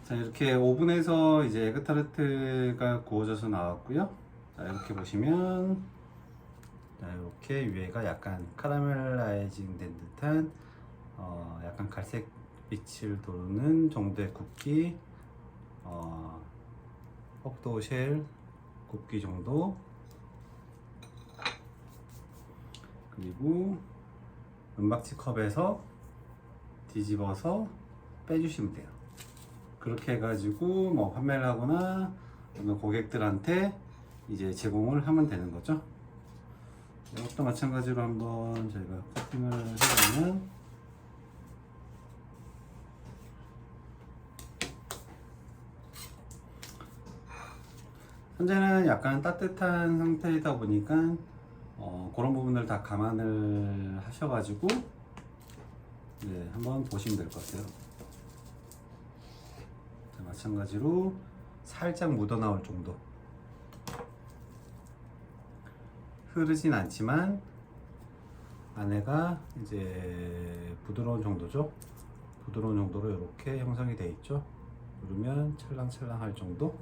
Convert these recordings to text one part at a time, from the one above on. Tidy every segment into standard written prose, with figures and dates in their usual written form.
자, 이렇게 오븐에서 이제 에그타르트가 구워져서 나왔고요. 자, 이렇게 보시면, 자, 이렇게 위에가 약간 카라멜라이징 된 듯한 약간 갈색 빛을 도는 정도의 굽기, 퍽도 쉘 굽기 정도. 그리고 은박지 컵에서 뒤집어서 빼주시면 돼요. 그렇게 해가지고 뭐 판매를 하거나 아니면 고객들한테 이제 제공을 하면 되는 거죠. 이것도 마찬가지로 한번 저희가 코팅을 해보면, 현재는 약간 따뜻한 상태이다 보니까 그런 부분을 다 감안을 하셔가지고 한번 보시면 될 것 같아요. 자, 마찬가지로 살짝 묻어 나올 정도, 흐르진 않지만 안에가 이제 부드러운 정도죠. 부드러운 정도로 이렇게 형성이 되어 있죠. 누르면 찰랑찰랑 할 정도.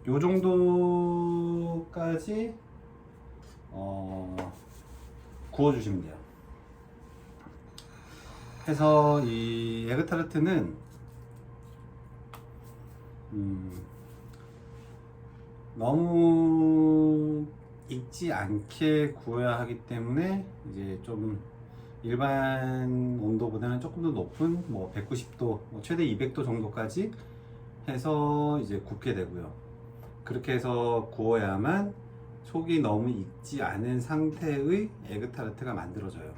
요 정도까지 구워주시면 돼요. 해서 이 에그타르트는 너무 익지 않게 구워야 하기 때문에 이제 좀 일반 온도보다는 조금 더 높은 뭐 190도, 최대 200도 정도까지 해서 이제 굽게 되고요. 그렇게 해서 구워야만 속이 너무 익지 않은 상태의 에그타르트가 만들어져요.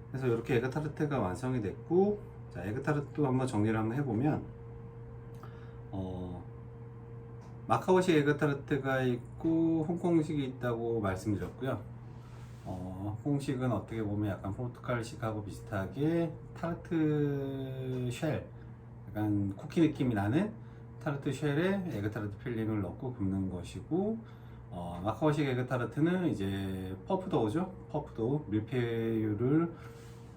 그래서 이렇게 에그타르트가 완성이 됐고, 자, 에그타르트도 한번 정리를 한번 해보면, 마카오식 에그타르트가 있고 홍콩식이 있다고 말씀드렸고요. 홍콩식은 어떻게 보면 약간 포르투갈식하고 비슷하게 타르트 쉘, 약간 쿠키 느낌이 나는 타르트 쉘에 에그타르트 필링을 넣고 굽는 것이고, 마카오식 에그타르트는 이제 퍼프도우죠. 퍼프도우, 밀푀유를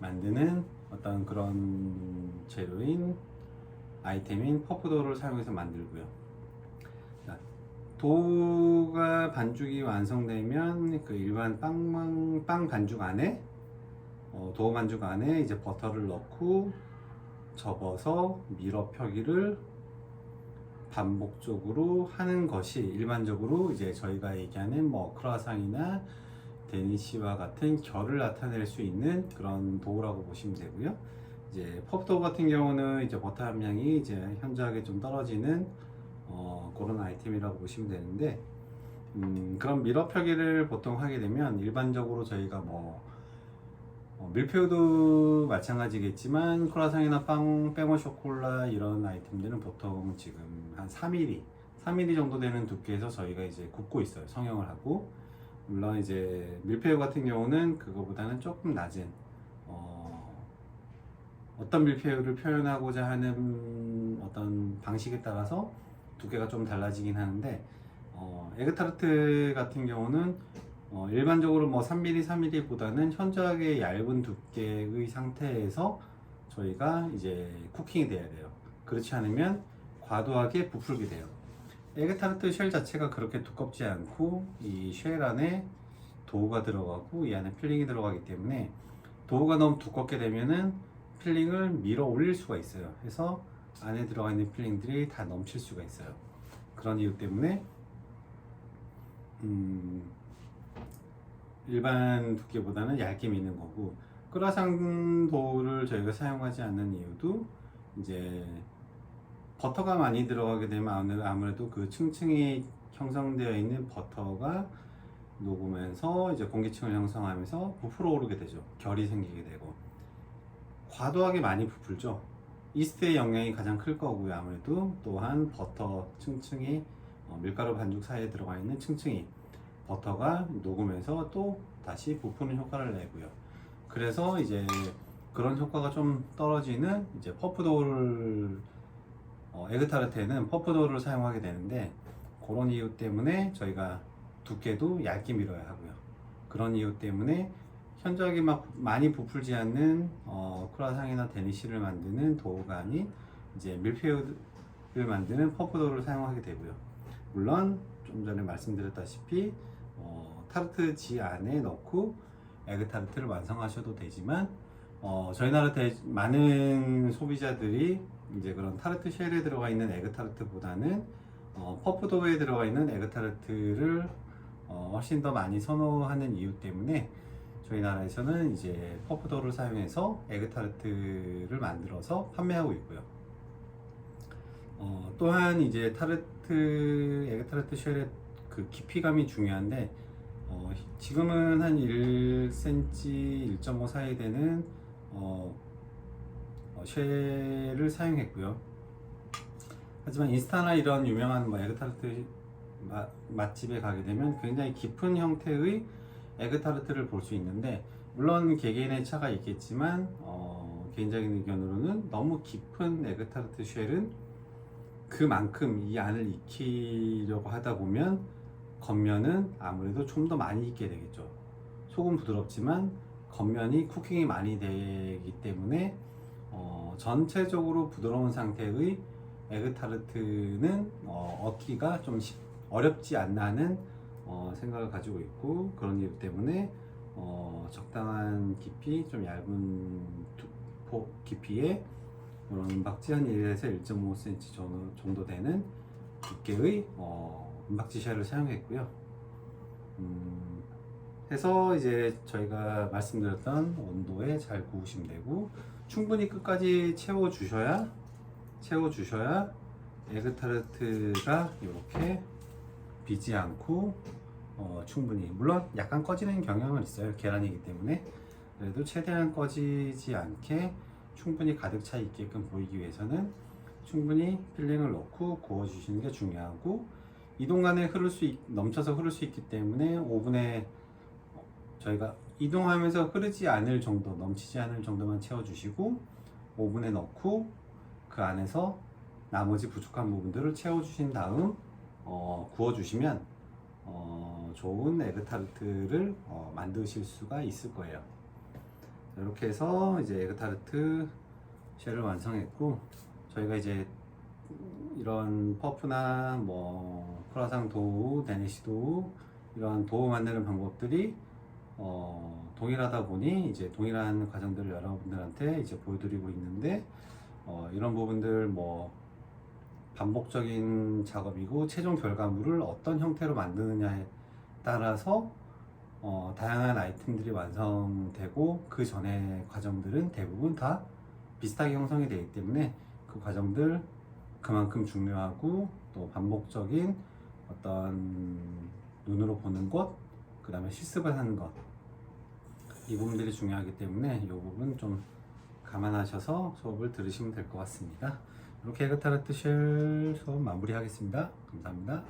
만드는 어떤 그런 재료인 아이템인 퍼프도우를 사용해서 만들고요. 도우가 반죽이 완성되면 그 일반 빵 반죽 안에 도우 반죽 안에 이제 버터를 넣고 접어서 밀어 펴기를 반복적으로 하는 것이 일반적으로 이제 저희가 얘기하는 뭐 크루아상이나 데니시와 같은 결을 나타낼 수 있는 그런 도우라고 보시면 되고요. 이제 펍도우 같은 경우는 이제 버터 함량이 이제 현저하게 좀 떨어지는 그런 아이템이라고 보시면 되는데, 그런 밀어 펴기를 보통 하게 되면 일반적으로 저희가 밀푀유도 마찬가지겠지만 크루아상이나 빼모 쇼콜라 이런 아이템들은 보통 지금 한 3mm 정도 되는 두께에서 저희가 이제 굽고 있어요. 성형을 하고. 물론 이제 밀푀유 같은 경우는 그거보다는 조금 낮은 어떤 밀푀유를 표현하고자 하는 어떤 방식에 따라서 두께가 좀 달라지긴 하는데, 에그타르트 같은 경우는 일반적으로 뭐 3mm 보다는 현저하게 얇은 두께의 상태에서 저희가 이제 쿠킹이 돼야 돼요. 그렇지 않으면 과도하게 부풀게 돼요. 에그타르트 쉘 자체가 그렇게 두껍지 않고 이 쉘 안에 도우가 들어가고 이 안에 필링이 들어가기 때문에 도우가 너무 두껍게 되면은 필링을 밀어 올릴 수가 있어요. 그래서 안에 들어가 있는 필링들이 다 넘칠 수가 있어요. 그런 이유 때문에 일반 두께보다는 얇게 미는 거고, 크루아상 도우를 저희가 사용하지 않는 이유도 이제 버터가 많이 들어가게 되면 아무래도 그 층층이 형성되어 있는 버터가 녹으면서 이제 공기층을 형성하면서 부풀어 오르게 되죠. 결이 생기게 되고 과도하게 많이 부풀죠. 이스트의 영향이 가장 클 거고요. 아무래도 또한 버터 층층이 밀가루 반죽 사이에 들어가 있는 층층이 버터가 녹으면서 또 다시 부푸는 효과를 내고요. 그래서 이제 그런 효과가 좀 떨어지는 이제 퍼프도우를 에그타르트에는 퍼프도우를 사용하게 되는데, 그런 이유 때문에 저희가 두께도 얇게 밀어야 하고요. 그런 이유 때문에 현저하게 막 많이 부풀지 않는 크루아상이나 데니시를 만드는 도우가 아닌 이제 밀푀유를 만드는 퍼프도우를 사용하게 되고요. 물론 좀 전에 말씀드렸다시피 타르트지 안에 넣고 에그타르트를 완성하셔도 되지만 저희 나라 많은 소비자들이 이제 그런 타르트 쉘에 들어가 있는 에그타르트보다는 퍼프도우에 들어가 있는 에그타르트를 훨씬 더 많이 선호하는 이유 때문에 저희 나라에서는 이제 퍼프도우를 사용해서 에그타르트를 만들어서 판매하고 있고요. 또한 이제 에그타르트 쉘의 그 깊이감이 중요한데 지금은 한 1cm, 1.5 사이 되는 쉘을 사용했고요. 하지만 인스타나 이런 유명한 에그타르트 맛집에 가게 되면 굉장히 깊은 형태의 에그타르트를 볼 수 있는데, 물론 개개인의 차가 있겠지만 개인적인 의견으로는 너무 깊은 에그타르트 쉘은 그만큼 이 안을 익히려고 하다 보면 겉면은 아무래도 좀 더 많이 익게 되겠죠. 속은 부드럽지만 겉면이 쿠킹이 많이 되기 때문에 전체적으로 부드러운 상태의 에그타르트는 얻기가 좀 어렵지 않나 하는 생각을 가지고 있고, 그런 이유 때문에 적당한 깊이, 좀 얇은 투포 깊이의 그런 은박지 한 1에서 1.5cm 정도 되는 두께의 은박지 쉘을 사용했고요. 해서 이제 저희가 말씀드렸던 온도에 잘 구우시면 되고, 충분히 끝까지 채워주셔야 에그타르트가 이렇게 비지 않고 충분히, 물론 약간 꺼지는 경향은 있어요, 계란이기 때문에. 그래도 최대한 꺼지지 않게 충분히 가득 차 있게끔 보이기 위해서는 충분히 필링을 넣고 구워주시는 게 중요하고, 이동간에 넘쳐서 흐를 수 있기 때문에 오븐에 저희가 이동하면서 흐르지 않을 정도, 넘치지 않을 정도만 채워주시고 오븐에 넣고 그 안에서 나머지 부족한 부분들을 채워주신 다음 구워주시면 좋은 에그타르트를 만드실 수가 있을 거예요. 이렇게 해서 이제 에그타르트 쉘을 완성했고, 저희가 이제 이런 퍼프나 크루아상 도우, 데니시 도우, 이런 도우 만드는 방법들이 동일하다 보니 이제 동일한 과정들을 여러분들한테 이제 보여드리고 있는데, 이런 부분들 반복적인 작업이고 최종 결과물을 어떤 형태로 만드느냐에 따라서 다양한 아이템들이 완성되고, 그 전에 과정들은 대부분 다 비슷하게 형성이 되기 때문에 그 과정들 그만큼 중요하고, 또 반복적인 어떤 눈으로 보는 것, 그 다음에 실습을 하는 것, 이 부분들이 중요하기 때문에 이 부분 좀 감안하셔서 수업을 들으시면 될 것 같습니다. 이렇게 에그타르트 쉘 수업 마무리하겠습니다. 감사합니다.